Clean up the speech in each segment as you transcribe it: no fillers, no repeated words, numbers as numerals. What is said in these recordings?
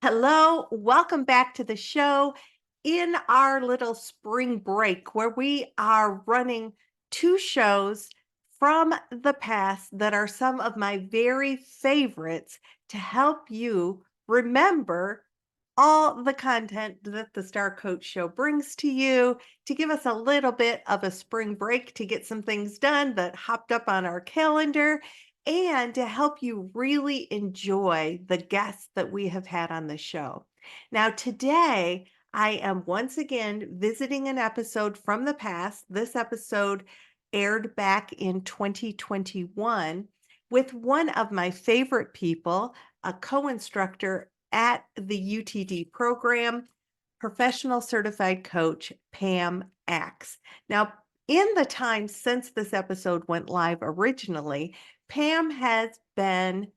Hello, welcome back to the show in our little spring break where we are running two shows from the past that are some of my very favorites to help you remember all the content that the Star Coach Show brings to you, to give us a little bit of a spring break to get some things done that hopped up on our calendar and to help you really enjoy the guests that we have had on the show. Now, today, I am once again visiting an episode from the past. This episode aired back in 2021 with one of my favorite people, a co instructor at the UTD program, professional certified coach Pam Aks. Now, in the time since this episode went live originally, Pam has been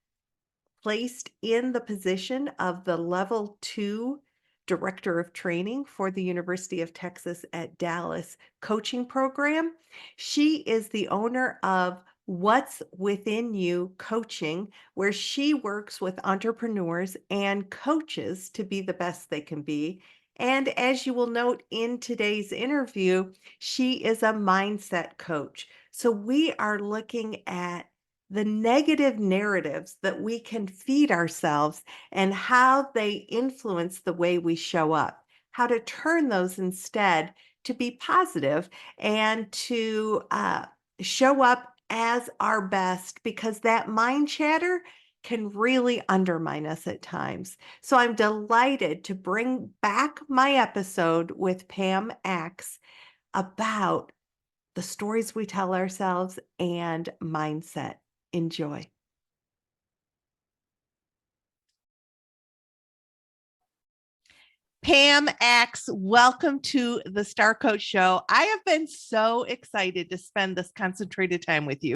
placed in the position of the level 2 director of training for the University of Texas at Dallas coaching program. She is the owner of What's Within You Coaching, where she works with entrepreneurs and coaches to be the best they can be. And as you will note in today's interview, she is a mindset coach. So we are looking at the negative narratives that we can feed ourselves and how they influence the way we show up, how to turn those instead to be positive and to show up as our best, because that mind chatter can really undermine us at times. So I'm delighted to bring back my episode with Pam Aks about the stories we tell ourselves and mindset. Enjoy. Pam Aks, welcome to the Star Coach Show. I have been so excited to spend this concentrated time with you.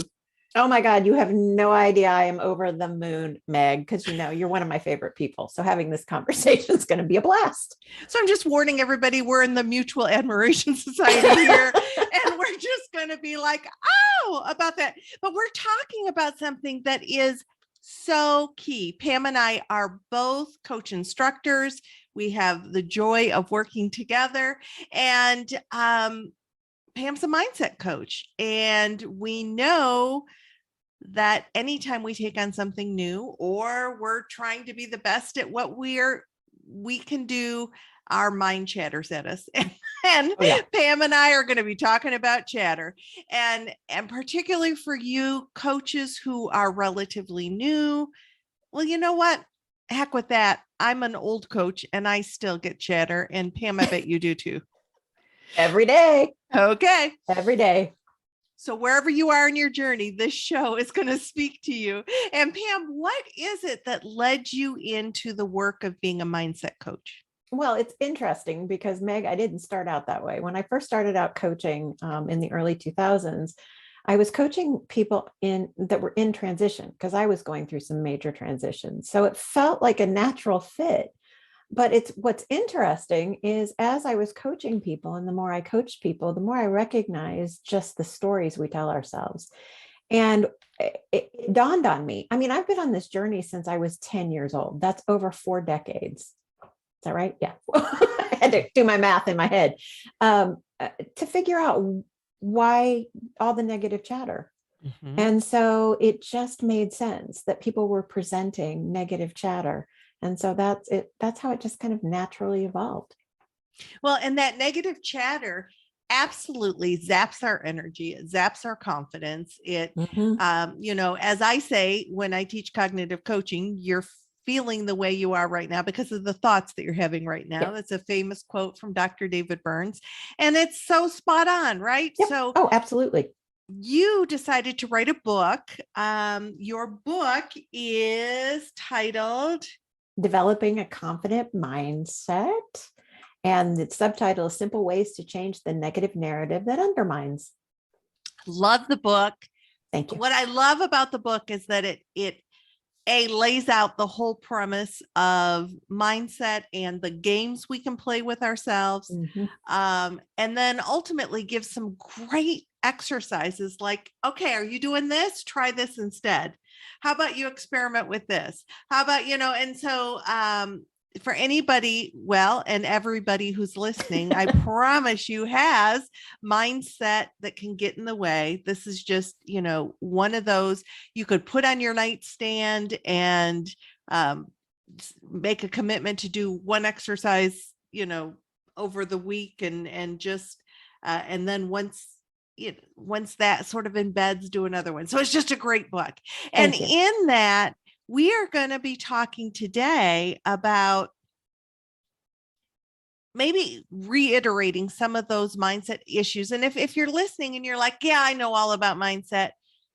Oh my God, you have no idea. I am over the moon, Meg, because you're one of my favorite people. So having this conversation is going to be a blast. So I'm just warning everybody, we're in the Mutual Admiration Society here, and we're just going to be like, oh, about that. But we're talking about something that is so key. Pam and I are both coach instructors. We have the joy of working together, and Pam's a mindset coach, and we know that anytime we take on something new or we're trying to be the best at what we can do, our mind chatters at us. And Pam and I are going to be talking about chatter, and particularly for you coaches who are relatively new. Well, you know what? Heck with that. I'm an old coach and I still get chatter. And Pam, I bet you do too. Every day. Okay. Every day. So wherever you are in your journey, this show is going to speak to you. And Pam, what is it that led you into the work of being a mindset coach? Well, it's interesting because, Meg, I didn't start out that way. When I first started out coaching in the early 2000s, I was coaching people that were in transition because I was going through some major transitions. So it felt like a natural fit. But what's interesting is as I was coaching people and the more I coached people, the more I recognized just the stories we tell ourselves. And it dawned on me. I mean, I've been on this journey since I was 10 years old. That's over 4 decades. Is that right? Yeah. I had to do my math in my head to figure out why all the negative chatter. Mm-hmm. And so it just made sense that people were presenting negative chatter. And so that's it. That's how it just kind of naturally evolved. Well, and that negative chatter absolutely zaps our energy. It zaps our confidence. It, as I say, when I teach cognitive coaching, you're feeling the way you are right now because of the thoughts that you're having right now. Yep. That's a famous quote from Dr. David Burns. And it's so spot on, right? Yep. So, absolutely. You decided to write a book. Your book is titled Developing a Confident Mindset. And its subtitle is Simple Ways to Change the Negative Narrative That Undermines. Love the book. Thank you. What I love about the book is that it lays out the whole premise of mindset and the games we can play with ourselves. Mm-hmm. And then ultimately gives some great exercises like, okay, are you doing this? Try this instead. How about you experiment with this? How about, and so for anybody, well, and everybody who's listening, I promise you has mindset that can get in the way. This is just, one of those you could put on your nightstand and make a commitment to do one exercise, over the week and just, and then once that sort of embeds, do another one. So it's just a great book. And in that, we are going to be talking today about maybe reiterating some of those mindset issues. And if you're listening and you're like, yeah, I know all about mindset,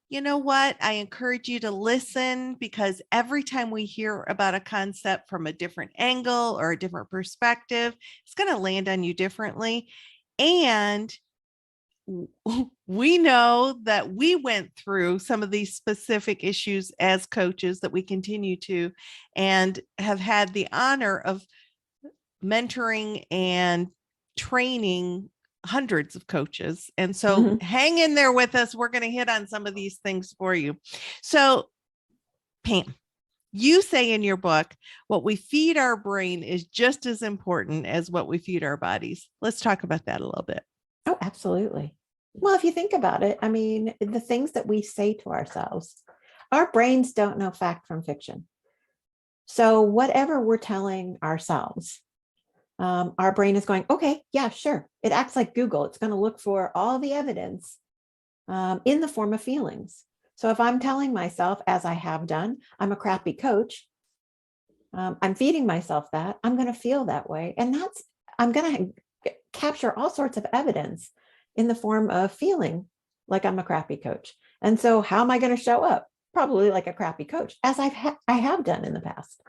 you know what? I encourage you to listen, because every time we hear about a concept from a different angle or a different perspective, it's going to land on you differently. And we know that we went through some of these specific issues as coaches that we continue to, and have had the honor of mentoring and training hundreds of coaches. And so hang in there with us. We're going to hit on some of these things for you. So, Pam, you say in your book, what we feed our brain is just as important as what we feed our bodies. Let's talk about that a little bit. Oh, absolutely. Well, if you think about it, I mean, the things that we say to ourselves, our brains don't know fact from fiction. So whatever we're telling ourselves, our brain is going, okay, yeah, sure. It acts like Google. It's going to look for all the evidence in the form of feelings. So if I'm telling myself, as I have done, I'm a crappy coach, I'm feeding myself that, I'm going to feel that way. And I'm going to capture all sorts of evidence in the form of feeling like I'm a crappy coach. And so how am I going to show up? Probably like a crappy coach, as I have done in the past.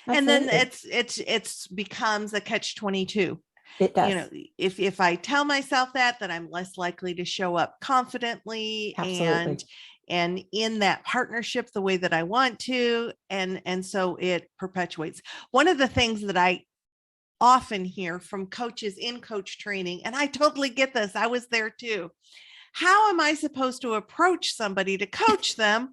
Absolutely. And then it's becomes a catch-22. It does. If I tell myself that I'm less likely to show up confidently. Absolutely. and in that partnership the way that I want to. And so it perpetuates. One of the things that I often hear from coaches in coach training, and I totally get this, I was there too. How am I supposed to approach somebody to coach them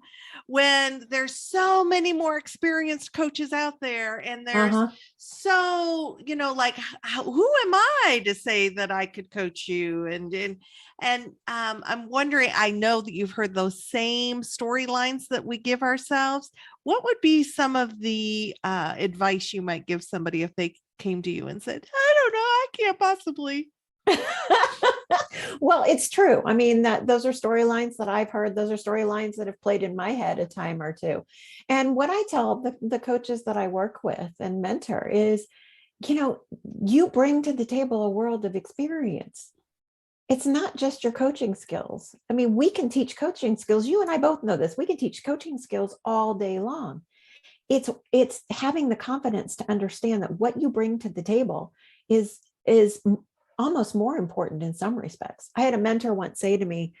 when there's so many more experienced coaches out there, and there's so, like, who am I to say that I could coach you? And I'm wondering, I know that you've heard those same storylines that we give ourselves. What would be some of the advice you might give somebody if they came to you and said, I don't know, I can't possibly? Well, it's true. I mean, those are storylines that I've heard. Those are storylines that have played in my head a time or two. And what I tell the coaches that I work with and mentor is, you bring to the table a world of experience. It's not just your coaching skills. I mean, we can teach coaching skills. You and I both know this. We can teach coaching skills all day long. It's having the confidence to understand that what you bring to the table is almost more important in some respects. I had a mentor once say to me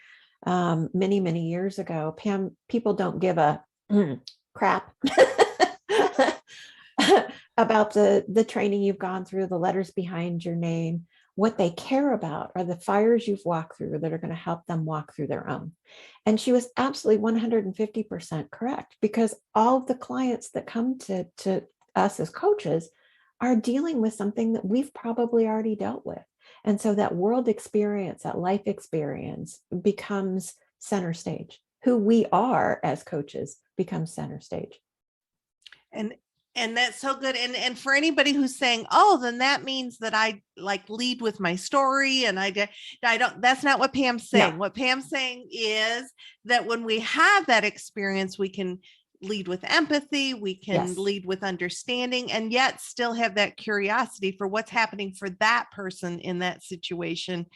many, many years ago, Pam, people don't give a crap about the training you've gone through, the letters behind your name. What they care about are the fires you've walked through that are going to help them walk through their own. And she was absolutely 150% correct, because all of the clients that come to us as coaches are dealing with something that we've probably already dealt with. And so that world experience, that life experience becomes center stage. Who we are as coaches becomes center stage. And that's so good. And for anybody who's saying, oh, then that means that I like lead with my story. And I don't, that's not what Pam's saying. No. What Pam's saying is that when we have that experience, we can lead with empathy, we can lead with understanding, and yet still have that curiosity for what's happening for that person in that situation.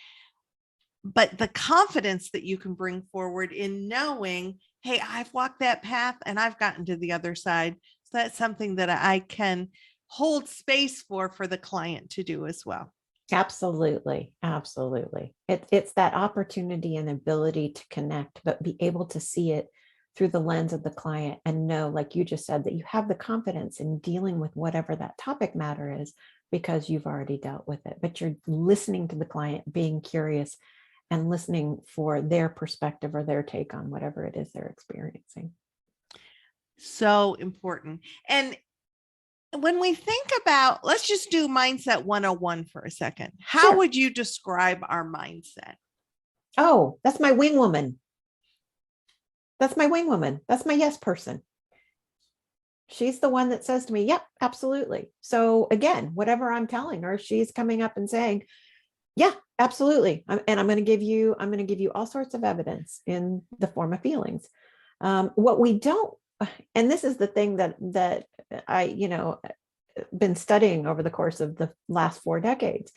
But the confidence that you can bring forward in knowing, hey, I've walked that path and I've gotten to the other side. So that's something that I can hold space for the client to do as well. Absolutely. Absolutely. It's that opportunity and ability to connect, but be able to see it through the lens of the client and know, like you just said, that you have the confidence in dealing with whatever that topic matter is because you've already dealt with it, but you're listening to the client, being curious and listening for their perspective or their take on whatever it is they're experiencing. So important. And when we think about, let's just do mindset 101 for a second. How Sure. would you describe our mindset? Oh, that's my wing woman. That's my wing woman. That's my yes person. She's the one that says to me, yep, absolutely. So again, whatever I'm telling her, she's coming up and saying, yeah, absolutely. And I'm going to give you all sorts of evidence in the form of feelings. What we don't, and this is the thing that I, been studying over the course of the last 4 decades.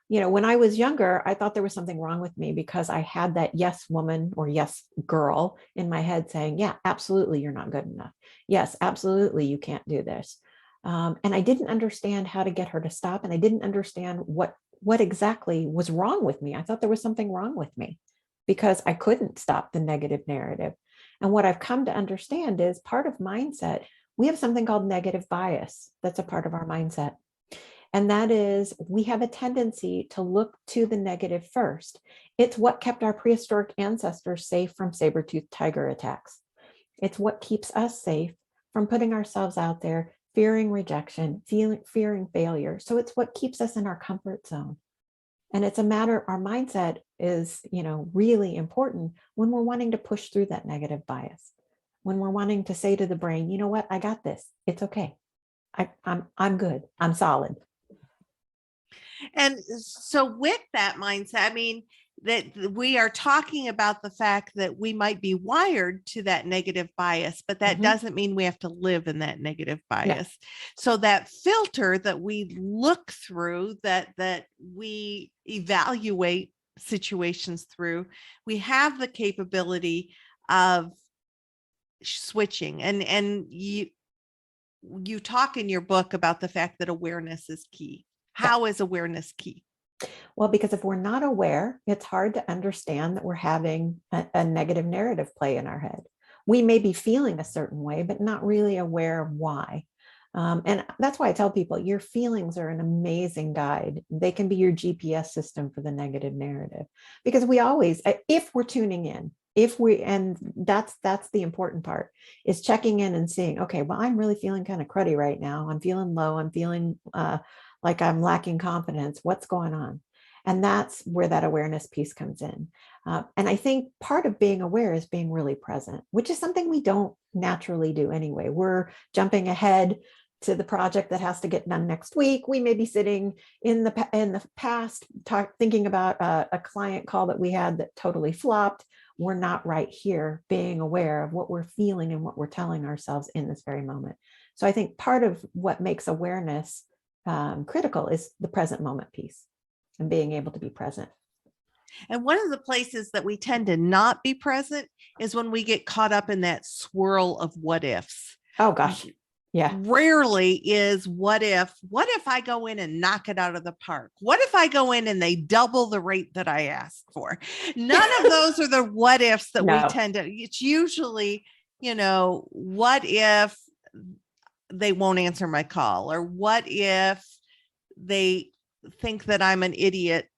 When I was younger, I thought there was something wrong with me because I had that yes woman or yes girl in my head saying, yeah, absolutely, you're not good enough. Yes, absolutely, you can't do this. And I didn't understand how to get her to stop. And I didn't understand what exactly was wrong with me. I thought there was something wrong with me because I couldn't stop the negative narrative. And what I've come to understand is part of mindset, we have something called negative bias that's a part of our mindset. And that is, we have a tendency to look to the negative first. It's what kept our prehistoric ancestors safe from saber-toothed tiger attacks. It's what keeps us safe from putting ourselves out there, fearing rejection, fearing failure. So it's what keeps us in our comfort zone. And it's a matter, our mindset is, really important when we're wanting to push through that negative bias, when we're wanting to say to the brain, you know what, I got this. It's okay. I'm good. I'm solid. And so with that mindset, I mean, that we are talking about the fact that we might be wired to that negative bias, but that doesn't mean we have to live in that negative bias. Yeah. So that filter that we look through, that we evaluate situations through, we have the capability of switching. And you talk in your book about the fact that awareness is key. How is awareness key? Well, because if we're not aware, it's hard to understand that we're having a negative narrative play in our head. We may be feeling a certain way, but not really aware of why. And that's why I tell people your feelings are an amazing guide. They can be your GPS system for the negative narrative, because we always, if we're tuning in, and that's the important part, is checking in and seeing, okay, well, I'm really feeling kind of cruddy right now. I'm feeling low. I'm feeling like I'm lacking confidence. What's going on? And that's where that awareness piece comes in. And I think part of being aware is being really present, which is something we don't naturally do anyway. We're jumping ahead to the project that has to get done next week. We may be sitting in the past, thinking about a client call that we had that totally flopped. We're not right here being aware of what we're feeling and what we're telling ourselves in this very moment. So I think part of what makes awareness critical is the present moment piece and being able to be present. And one of the places that we tend to not be present is when we get caught up in that swirl of what ifs. Oh gosh. Yeah. Rarely is what if I go in and knock it out of the park? What if I go in and they double the rate that I asked for? None of those are the what ifs that we tend to, it's usually, what if they won't answer my call, or what if they think that I'm an idiot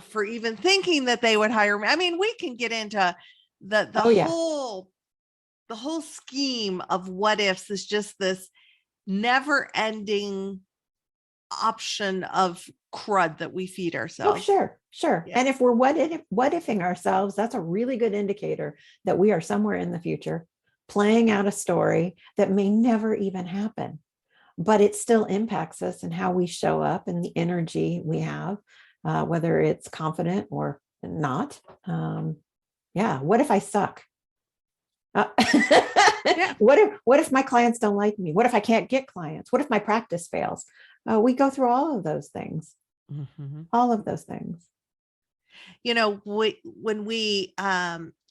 for even thinking that they would hire me. I mean, we can get into the whole scheme of what ifs is just this never ending option of crud that we feed ourselves. Oh, sure. Yeah. And if we're what ifing ourselves, that's a really good indicator that we are somewhere in the future playing out a story that may never even happen, but it still impacts us and how we show up and the energy we have, whether it's confident or not. What if I suck? Yeah. What if my clients don't like me? What if I can't get clients? What if my practice fails? We go through all of those things. All of those things. When we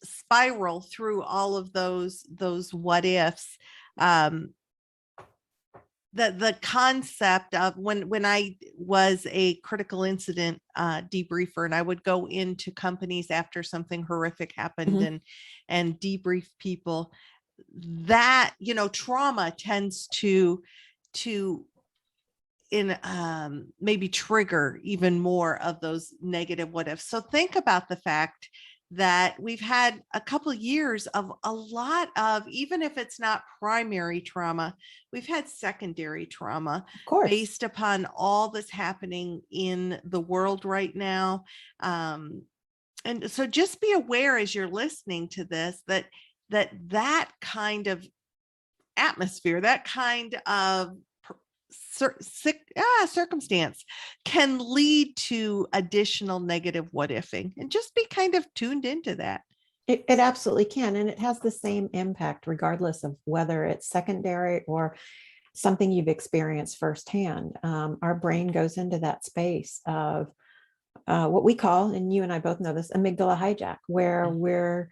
spiral through all of those what ifs, the concept of when I was a critical incident debriefer, and I would go into companies after something horrific happened and debrief people, that trauma tends to maybe trigger even more of those negative what ifs. So think about the fact that we've had a couple years of a lot of, even if it's not primary trauma, we've had secondary trauma Of course. based upon all that's happening in the world right now. And so just be aware as you're listening to this, that kind of atmosphere, that kind of circumstance can lead to additional negative what ifing, and just be kind of tuned into that. It absolutely can. And it has the same impact, regardless of whether it's secondary or something you've experienced firsthand. Our brain goes into that space of what we call, and you and I both know this, amygdala hijack, where we're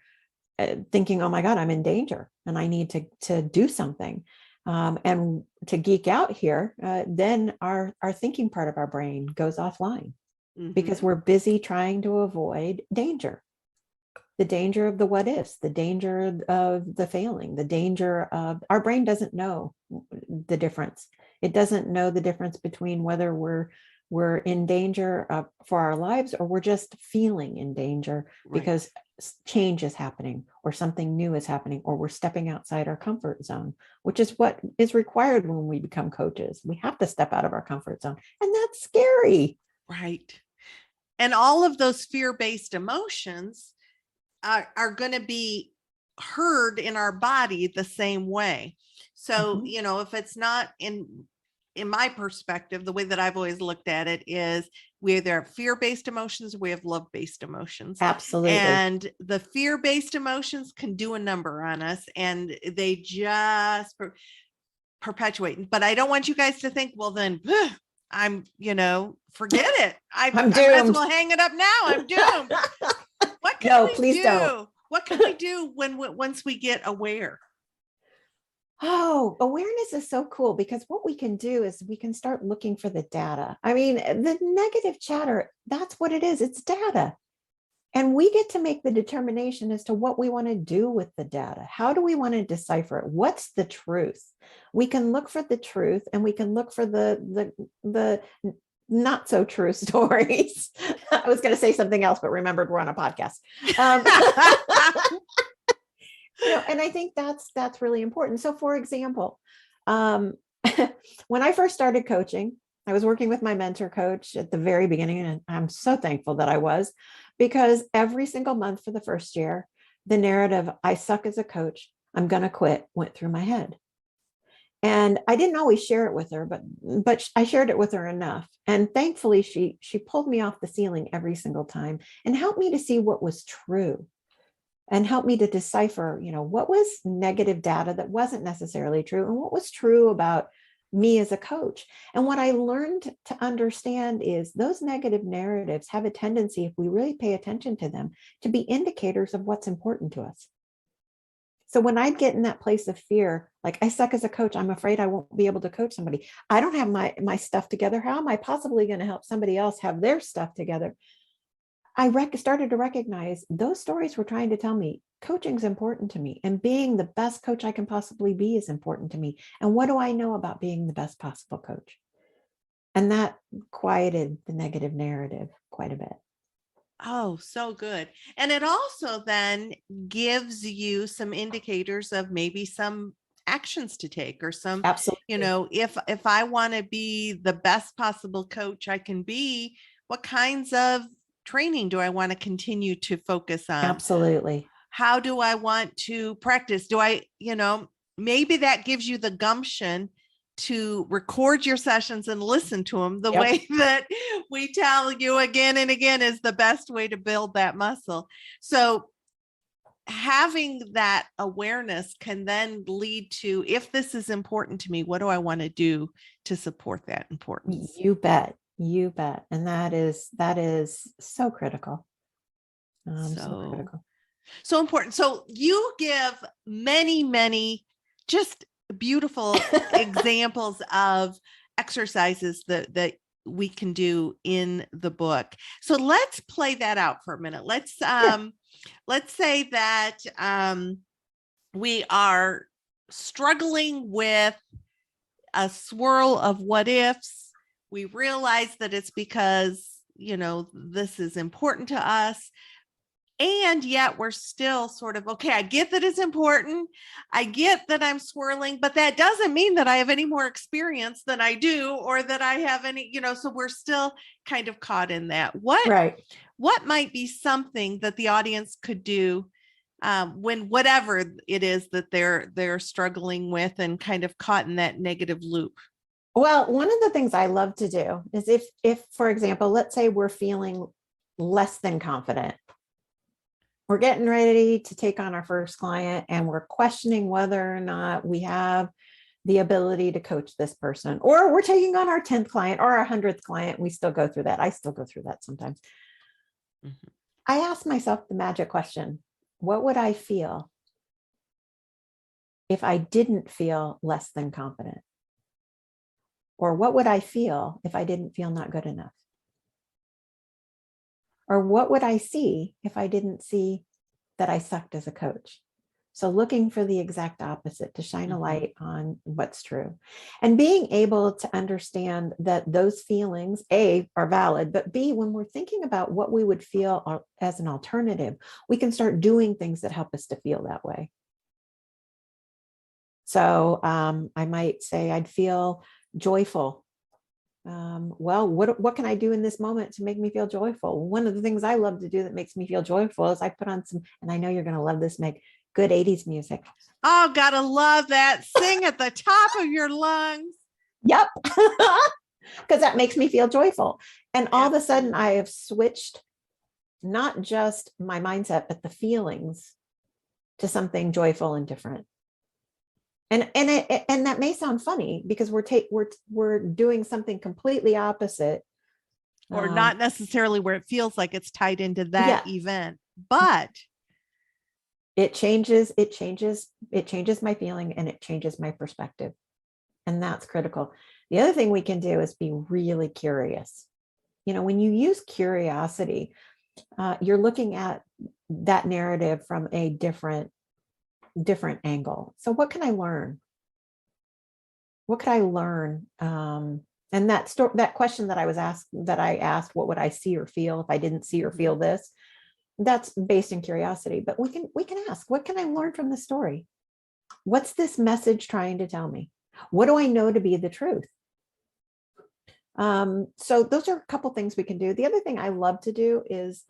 thinking, oh my God, I'm in danger and I need to do something. And to geek out here, then our thinking part of our brain goes offline because we're busy trying to avoid danger. The danger of the what ifs, the danger of the failing, the danger of, our brain doesn't know the difference. It doesn't know the difference between whether we're in danger for our lives, or we're just feeling in danger because change is happening, or something new is happening, or we're stepping outside our comfort zone, which is what is required when we become coaches. We have to step out of our comfort zone, and that's scary. Right. And all of those fear-based emotions are going to be heard in our body the same way. So, if it's not in my perspective, the way that I've always looked at it is, we either have fear-based emotions, we have love-based emotions. Absolutely. And the fear-based emotions can do a number on us, and they just perpetuate. But I don't want you guys to think, well, then I'm, forget it. I might as well hang it up now. I'm doomed. What can we do? Don't. What can we do once we get aware? Oh, awareness is so cool, because what we can do is we can start looking for the data. I mean, the negative chatter, that's what it is. It's data. And we get to make the determination as to what we want to do with the data. How do we want to decipher it? What's the truth? We can look for the truth, and we can look for the not so true stories. I was going to say something else, but remembered we're on a podcast. And I think that's really important. So, for example, when I first started coaching, I was working with my mentor coach at the very beginning, and I'm so thankful that I was, because every single month for the first year, the narrative, I suck as a coach, I'm going to quit, went through my head. And I didn't always share it with her, but I shared it with her enough. And thankfully, she pulled me off the ceiling every single time and helped me to see what was true, and helped me to decipher, what was negative data that wasn't necessarily true, and what was true about me as a coach. And what I learned to understand is those negative narratives have a tendency, if we really pay attention to them, to be indicators of what's important to us. So when I get in that place of fear, like, I suck as a coach, I'm afraid I won't be able to coach somebody, I don't have my stuff together, how am I possibly going to help somebody else have their stuff together? I started to recognize those stories were trying to tell me coaching is important to me, and being the best coach I can possibly be is important to me. And what do I know about being the best possible coach? And that quieted the negative narrative quite a bit. Oh, so good. And it also then gives you some indicators of maybe some actions to take, or some, Absolutely. If I want to be the best possible coach I can be, what kinds of training do I want to continue to focus on? Absolutely. How do I want to practice? Do I, maybe that gives you the gumption to record your sessions and listen to them the way that we tell you again and again is the best way to build that muscle. So having that awareness can then lead to, if this is important to me, what do I want to do to support that importance? You bet. And that is so critical. So critical. So important. So you give many just beautiful examples of exercises that we can do in the book. So let's play that out for a minute. Let's say that we are struggling with a swirl of what ifs. We realize that it's because, this is important to us. And yet we're still sort of, okay, I get that it's important. I get that I'm swirling, but that doesn't mean that I have any more experience than I do, or that I have any, so we're still kind of caught in that. Right. What might be something that the audience could do when whatever it is that they're struggling with and kind of caught in that negative loop? Well, one of the things I love to do is if, for example, let's say we're feeling less than confident. We're getting ready to take on our first client and we're questioning whether or not we have the ability to coach this person, or we're taking on our 10th client or our 100th client. We still go through that. I still go through that sometimes. Mm-hmm. I ask myself the magic question: what would I feel if I didn't feel less than confident? Or what would I feel if I didn't feel not good enough? Or what would I see if I didn't see that I sucked as a coach? So looking for the exact opposite to shine a light on what's true, and being able to understand that those feelings, A, are valid, but B, when we're thinking about what we would feel as an alternative, we can start doing things that help us to feel that way. So I might say I'd feel joyful. Well, what can I do in this moment to make me feel joyful? One of the things I love to do that makes me feel joyful is I put on some, and I know you're going to love this, Meg, good 80s music. Oh, gotta love that. Sing at the top of your lungs. Yep. Because that makes me feel joyful. And all of a sudden I have switched not just my mindset, but the feelings to something joyful and different. And that may sound funny because we're doing something completely opposite, or not necessarily where it feels like it's tied into that event, but it changes my feeling and it changes my perspective. And that's critical. The other thing we can do is be really curious. When you use curiosity, you're looking at that narrative from a different angle. So what can I learn? What could I learn? And that question that I asked, what would I see or feel if I didn't see or feel this? That's based in curiosity, but we can ask, what can I learn from the story? What's this message trying to tell me? What do I know to be the truth? So those are a couple things we can do. The other thing I love to do is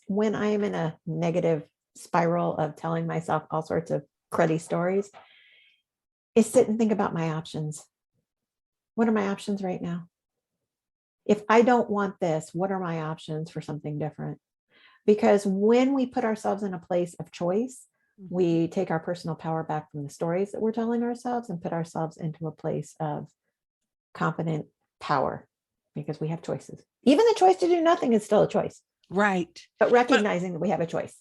when I am in a negative spiral of telling myself all sorts of cruddy stories, is sit and think about my options. What are my options right now? If I don't want this, what are my options for something different? Because when we put ourselves in a place of choice, we take our personal power back from the stories that we're telling ourselves and put ourselves into a place of confident power, because we have choices. Even the choice to do nothing is still a choice. Right. But recognizing that we have a choice.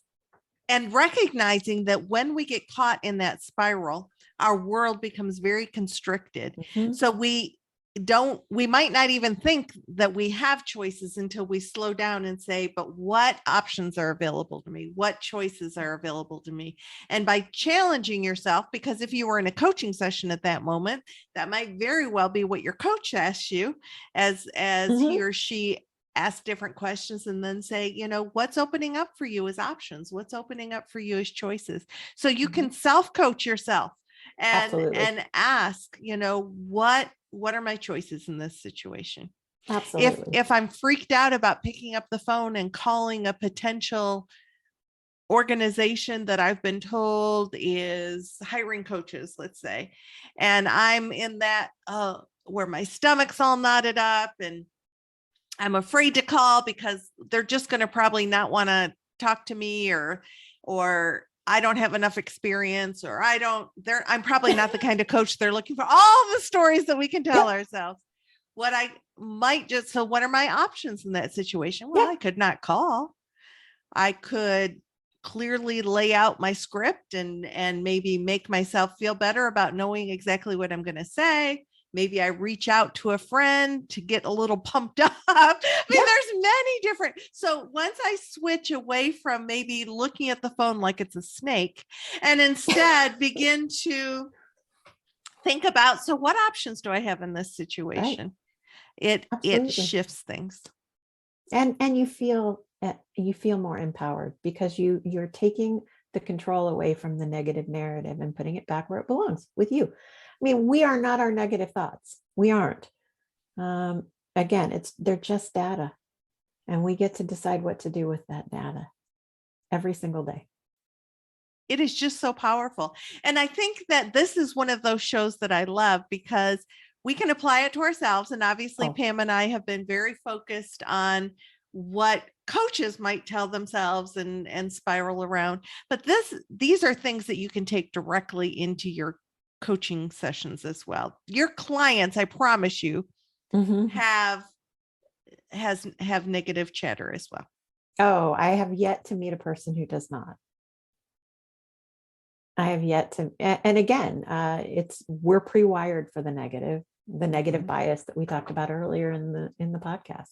And recognizing that when we get caught in that spiral, our world becomes very constricted. So we might not even think that we have choices until we slow down and say, but what options are available to me? What choices are available to me? And by challenging yourself, because if you were in a coaching session at that moment, that might very well be what your coach asks you as he or she ask different questions, and then say, what's opening up for you as options? What's opening up for you as choices? So you can self-coach yourself and ask, what are my choices in this situation? Absolutely. If I'm freaked out about picking up the phone and calling a potential organization that I've been told is hiring coaches, let's say, and I'm in that where my stomach's all knotted up and I'm afraid to call because they're just going to probably not want to talk to me, or I don't have enough experience, or I'm probably not the kind of coach they're looking for. All the stories that we can tell ourselves. What are my options in that situation? Well, I could not call. I could clearly lay out my script and maybe make myself feel better about knowing exactly what I'm going to say. Maybe I reach out to a friend to get a little pumped up. I mean, there's many different. So once I switch away from maybe looking at the phone like it's a snake and instead begin to think about, so what options do I have in this situation? It shifts things. And you feel you feel more empowered because you're taking the control away from the negative narrative and putting it back where it belongs, with you. I mean, we are not our negative thoughts. We aren't. Again, they're just data, and we get to decide what to do with that data every single day. It is just so powerful. And I think that this is one of those shows that I love because we can apply it to ourselves. And obviously, Pam and I have been very focused on what coaches might tell themselves and spiral around. But these are things that you can take directly into your coaching sessions as well. Your clients, I promise you, have negative chatter as well. Oh, I have yet to meet a person who does not. I have yet to, and again, we're pre-wired for the negative bias that we talked about earlier in the podcast.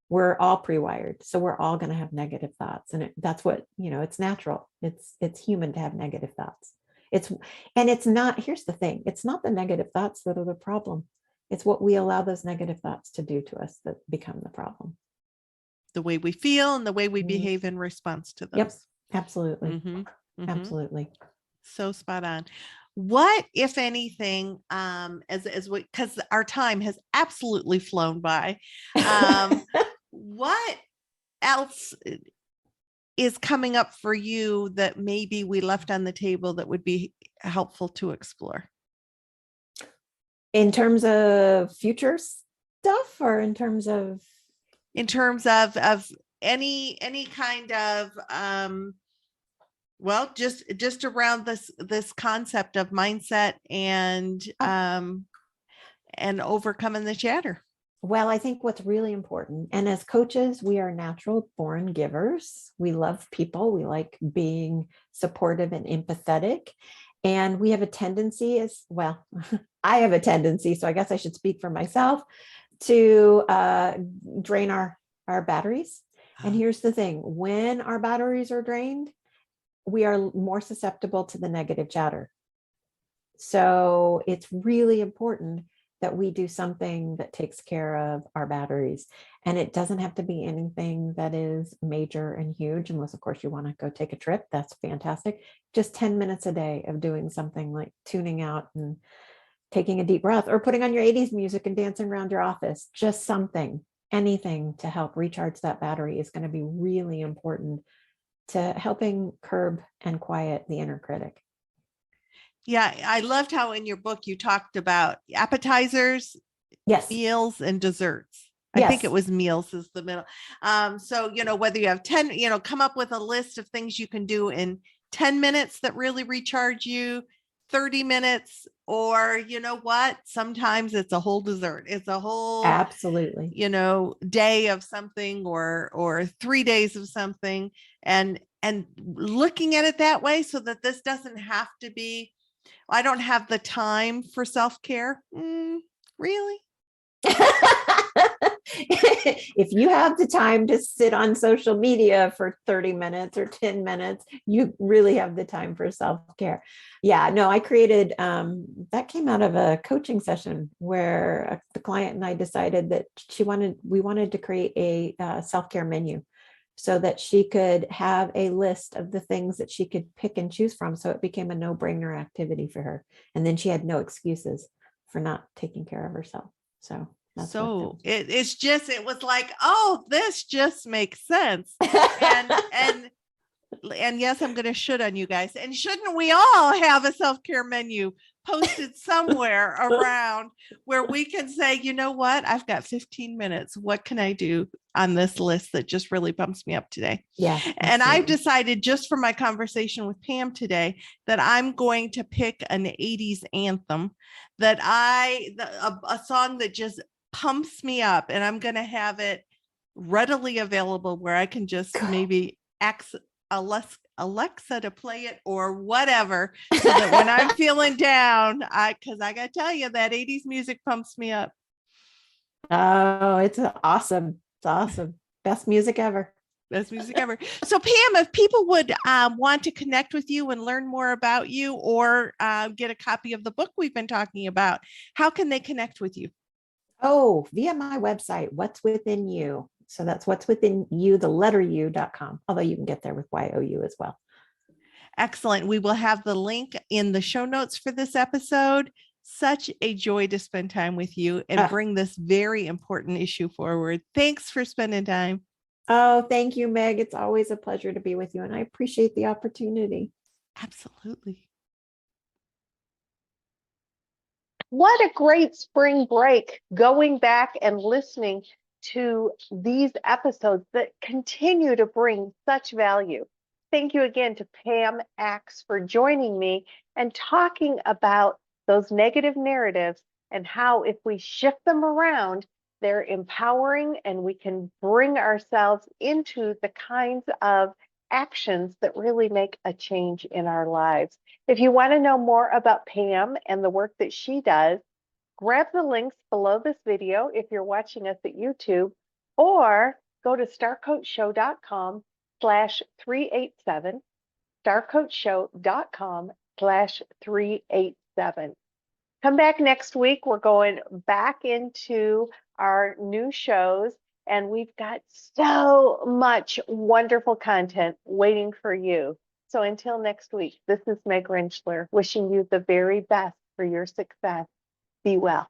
We're all pre-wired, so we're all going to have negative thoughts, and that's what, it's natural. It's human to have negative thoughts. It's not. Here's the thing: it's not the negative thoughts that are the problem. It's what we allow those negative thoughts to do to us that become the problem. The way we feel and the way we behave in response to those. Yep, absolutely, absolutely. So spot on. What, if anything, because our time has absolutely flown by, what else is coming up for you that maybe we left on the table that would be helpful to explore? In terms of future stuff, or in terms of any kind of well, just around this concept of mindset and overcoming the chatter. Well, I think what's really important, and as coaches, we are natural born givers. We love people. We like being supportive and empathetic. And we have a tendency I have a tendency, so I guess I should speak for myself, to drain our batteries. And here's the thing: when our batteries are drained, we are more susceptible to the negative chatter. So it's really important that we do something that takes care of our batteries. And it doesn't have to be anything that is major and huge, unless, of course, you want to go take a trip. That's fantastic. Just 10 minutes a day of doing something like tuning out and taking a deep breath, or putting on your 80s music and dancing around your office. Just anything to help recharge that battery is going to be really important to helping curb and quiet the inner critic. Yeah, I loved how in your book you talked about appetizers, meals, and desserts. I think it was meals is the middle. So, whether you have 10, come up with a list of things you can do in 10 minutes that really recharge you, 30 minutes, or sometimes it's a whole dessert. It's a whole, absolutely, day of something, or 3 days of something, and looking at it that way, so that this doesn't have to be, I don't have the time for self-care. Really? If you have the time to sit on social media for 30 minutes or 10 minutes, you really have the time for self-care. Yeah, no, I created, that came out of a coaching session where the client and I decided that we wanted to create a self-care menu, so that she could have a list of the things that she could pick and choose from. So it became a no-brainer activity for her. And then she had no excuses for not taking care of herself. So that's it was like, oh, this just makes sense. And yes, I'm going to should on you guys. And shouldn't we all have a self-care menu posted somewhere around where we can say, you know what, I've got 15 minutes. What can I do on this list that just really bumps me up today? Yeah. Absolutely. And I've decided, just for my conversation with Pam today, that I'm going to pick an 80s anthem that a song that just pumps me up, and I'm going to have it readily available where I can just maybe Alexa to play it or whatever, so that when I'm feeling down, because I got to tell you, that 80s music pumps me up. Oh, it's awesome. It's awesome. Best music ever. Best music ever. So Pam, if people would want to connect with you and learn more about you, or get a copy of the book we've been talking about, how can they connect with you? Oh, via my website, What's Within You. So that's what's within you, the letter u.com, although you can get there with YOU as well. Excellent. We will have the link in the show notes for this episode. Such a joy to spend time with you and bring this very important issue forward. Thanks for spending time. Oh, thank you, Meg. It's always a pleasure to be with you, and I appreciate the opportunity. Absolutely. What a great spring break, going back and listening to these episodes that continue to bring such value. Thank you again to Pam Aks for joining me and talking about those negative narratives and how if we shift them around, they're empowering and we can bring ourselves into the kinds of actions that really make a change in our lives. If you want to know more about Pam and the work that she does, grab the links below this video if you're watching us at YouTube, or go to starcoachshow.com/387, starcoachshow.com/387. Come back next week. We're going back into our new shows, and we've got so much wonderful content waiting for you. So until next week, this is Meg Rentschler wishing you the very best for your success. Be well.